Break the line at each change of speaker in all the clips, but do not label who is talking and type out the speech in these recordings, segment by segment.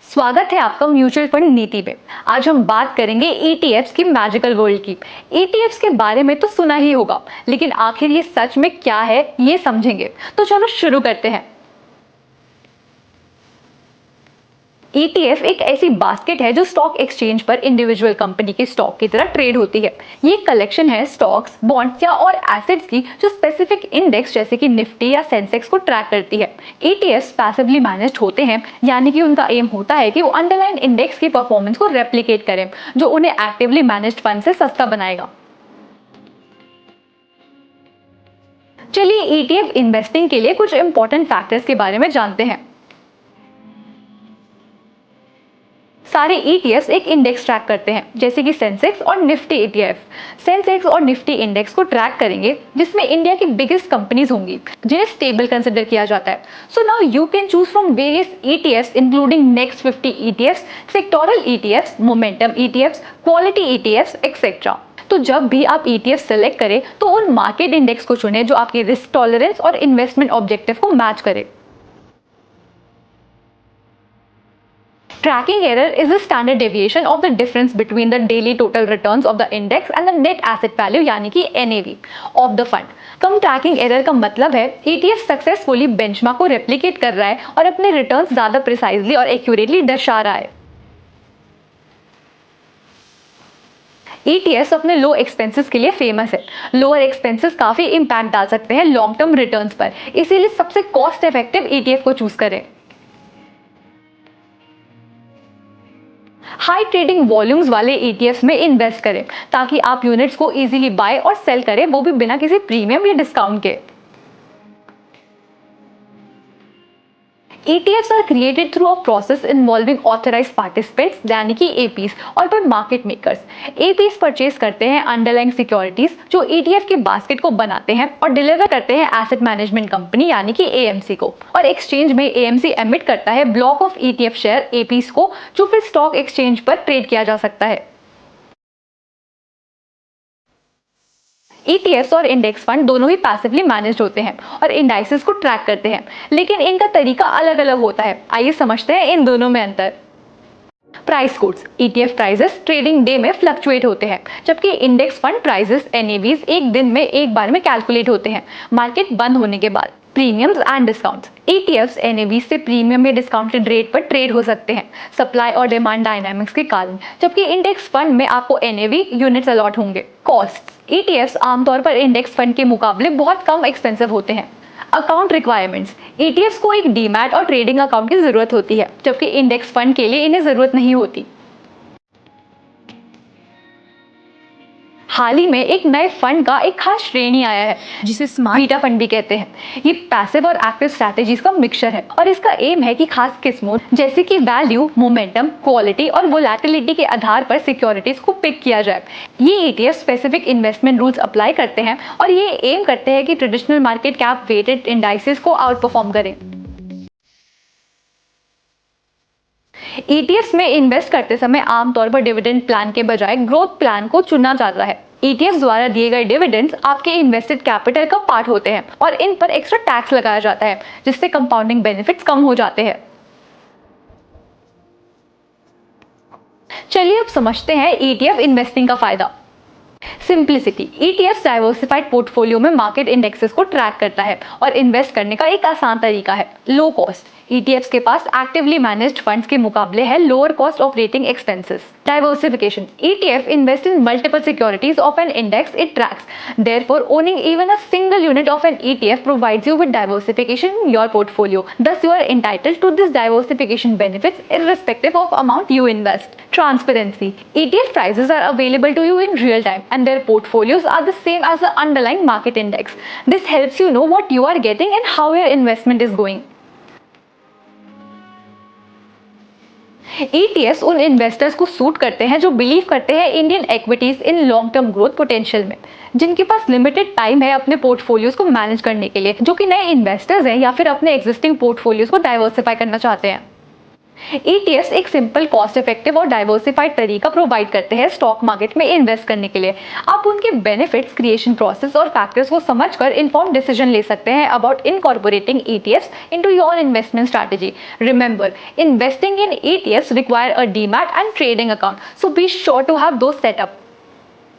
स्वागत है आपका म्यूचुअल फंड नीति पे। आज हम बात करेंगे ईटीएफ्स की मैजिकल वर्ल्ड की। ईटीएफ्स के बारे में तो सुना ही होगा, लेकिन आखिर ये सच में क्या है ये समझेंगे। तो चलो शुरू करते हैं। ईटीएफ एक ऐसी बास्केट है जो स्टॉक एक्सचेंज पर इंडिविजुअल कंपनी के स्टॉक की तरह ट्रेड होती है। ये कलेक्शन है स्टॉक्स, बॉन्ड्स या और एसेट्स की जो स्पेसिफिक इंडेक्स जैसे कि निफ्टी या सेंसेक्स को ट्रैक करती है। ईटीएफ पैसिवली मैनेज्ड होते हैं, यानी कि उनका एम होता है कि वो अंडरलाइन इंडेक्स की परफॉर्मेंस को रेप्लिकेट करें, जो उन्हें एक्टिवली मैनेज्ड फंड से सस्ता बनाएगा। चलिए ईटीएफ इन्वेस्टिंग के लिए कुछ इंपॉर्टेंट फैक्टर्स के बारे में जानते हैं। सारे ईटीएफ एक इंडेक्स ट्रैक करते हैं, जैसे कि सेंसेक्स और निफ्टी ईटीएफ। सेंसेक्स और निफ्टी इंडेक्स को ट्रैक करेंगे जिसमें इंडिया की बिगेस्ट कंपनीज होंगी, जिन्हें स्टेबल कंसिडर किया जाता है। So now you can choose from various ETF including next 50 ETF, sectoral ETF, momentum ETF, quality ETF etcetera. तो जब भी आप ईटीएफ सेलेक्ट करें तो उन मार्केट इंडेक्स को चुनें जो आपके रिस्क टॉलरेंस और इन्वेस्टमेंट ऑब्जेक्टिव को मैच करे। Tracking error is the standard deviation of the difference between the daily total returns of the index and the net asset value यानी कि NAV of the fund। Come tracking error का मतलब है ETF successfully benchmark को replicate कर रहा है और अपने रिटर्न्स ज्यादा प्रिसाइजली और एक्यूरेटली दर्शा रहा है। ETFs अपने लो एक्सपेंसेस के लिए फेमस है। लोअर एक्सपेंसेस काफी इंपैक्ट डाल सकते हैं लॉन्ग टर्म रिटर्न्स पर, इसीलिए सबसे कॉस्ट इफेक्टिव ETF को चूज करें। हाई ट्रेडिंग वॉल्यूम्स वाले ETFs में इन्वेस्ट करें ताकि आप यूनिट्स को इजीली बाय और सेल करें, वो भी बिना किसी प्रीमियम या डिस्काउंट के। ETFs are created through a process involving authorized participants यानी कि APs और by market makers। APs purchase करते हैं अंडरलाइंग सिक्योरिटीज जो ETF के बास्केट को बनाते हैं और डिलीवर करते हैं एसेट मैनेजमेंट कंपनी यानी कि AMC को, और एक्सचेंज में AMC एमिट करता है block of ETF share APs को, जो फिर स्टॉक एक्सचेंज पर ट्रेड किया जा सकता है। ETFs और इंडेक्स फंड दोनों ही पैसिवली मैनेज्ड होते हैं और इंडाइसेस को ट्रैक करते हैं, लेकिन इनका तरीका अलग अलग होता है। आइए समझते हैं इन दोनों में अंतर। Price codes. ETF prices trading day में फ्लक्चुएट होते हैं, जबकि इंडेक्स फंड प्राइसेस NAVs एक दिन में एक बार में कैलकुलेट होते हैं मार्केट बंद होने के बाद। Premiums and discounts. ETFs NAV से प्रीमियम या डिस्काउंटेड रेट पर ट्रेड हो सकते हैं सप्लाई और डिमांड डायनामिक्स के कारण, जबकि इंडेक्स फंड में आपको NAV यूनिट्स अलॉट होंगे। कॉस्ट। ETFs आमतौर पर इंडेक्स फंड के मुकाबले बहुत कम एक्सपेंसिव होते हैं। Account requirements. ETFs को एक डीमैट और ट्रेडिंग अकाउंट की जरूरत होती है, जबकि इंडेक्स फंड के लिए इन्हें जरूरत नहीं होती। हाल ही में एक नए फंड का एक खास श्रेणी आया है जिसे स्मार्ट बीटा फंड भी कहते हैं। ये पैसिव और एक्टिव स्ट्रैटेजीज का मिक्सचर है और इसका एम है कि खास किस्मों जैसे कि वैल्यू, मोमेंटम, क्वालिटी और वोलेटिलिटी के आधार पर सिक्योरिटीज को पिक किया जाए। ये ETF specific investment rules apply करते हैं और ये एम करते हैं कि traditional market cap weighted indices को आउट परफॉर्म करें। ETFs में इन्वेस्ट करते समय आमतौर पर डिविडेंड प्लान के बजाय ग्रोथ प्लान को चुना जाता है। ETFs द्वारा दिए गए डिविडेंड्स आपके इन्वेस्टेड कैपिटल का पार्ट होते हैं और इन पर एक्स्ट्रा टैक्स लगाया जाता है, जिससे कंपाउंडिंग बेनिफिट्स कम हो जाते हैं। चलिए अब समझते हैं ETF इन्वेस्टिंग का फायदा। सिंप्लिसिटी। ETFs डाइवर्सिफाइड पोर्टफोलियो में मार्केट इंडेक्सेस को ट्रैक करता है और इन्वेस्ट करने का एक आसान तरीका है। Low cost. ETFs के पास एक्टिवली मैनेज्ड फंड्स के मुकाबले है lower cost operating expenses. Diversification. ETF invest in multiple securities of an index it tracks. Therefore, owning even a single unit of an ETF provides you with diversification in your portfolio. Thus, you are entitled to this diversification benefits irrespective of amount you invest. Transparency. ETF prices are available to you in real time and their portfolios are the same as the underlying market index. This helps you know what you are getting and how your investment is going. ETFs उन investors को suit करते हैं जो believe करते हैं Indian equities in long term growth potential में, जिनके पास limited time है अपने पोर्टफोलियोज को मैनेज करने के लिए, जो कि नए इन्वेस्टर्स हैं या फिर अपने एग्जिस्टिंग पोर्टफोलियोज को डाइवर्सिफाई करना चाहते हैं। ETFs एक सिंपल, कॉस्ट इफेक्टिव और डाइवर्सिफाइड तरीका प्रोवाइड करते हैं स्टॉक मार्केट में इन्वेस्ट करने के लिए। आप उनके बेनिफिट्स, क्रिएशन प्रोसेस और फैक्टर्स को समझकर इन्फॉर्म डिसीजन ले सकते हैं about incorporating ETFs into your investment strategy. Remember, investing in ETFs require a demat and trading account, so be sure to have those set up.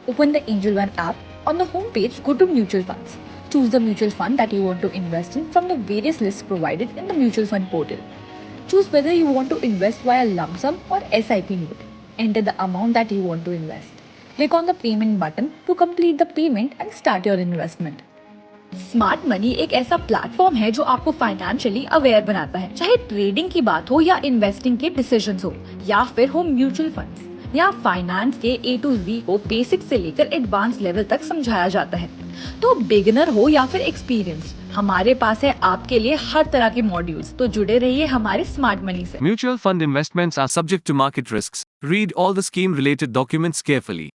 Open the Angel One app. On the home page, go to Mutual Funds. Choose the mutual fund that you want to invest in from the various lists provided in the mutual fund portal. Choose whether you want to invest via lump sum or SIP mode. Enter the amount that you want to invest. Click on the payment button to complete the payment and start your investment. Smart money एक ऐसा platform है जो आपको financially aware बनाता है, चाहे trading की बात हो या इन्वेस्टिंग के डिसीजंस हो या फिर हो म्यूचुअल फंड्स। यहाँ फाइनेंस के A to Z को बेसिक से लेकर एडवांस लेवल तक समझाया जाता है। तो बिगिनर हो या फिर एक्सपीरियंस, हमारे पास है आपके लिए हर तरह के मॉड्यूल्स। तो जुड़े रहिए हमारे स्मार्ट मनी से।
Mutual fund investments are subject to market risks. Read all the scheme related documents carefully.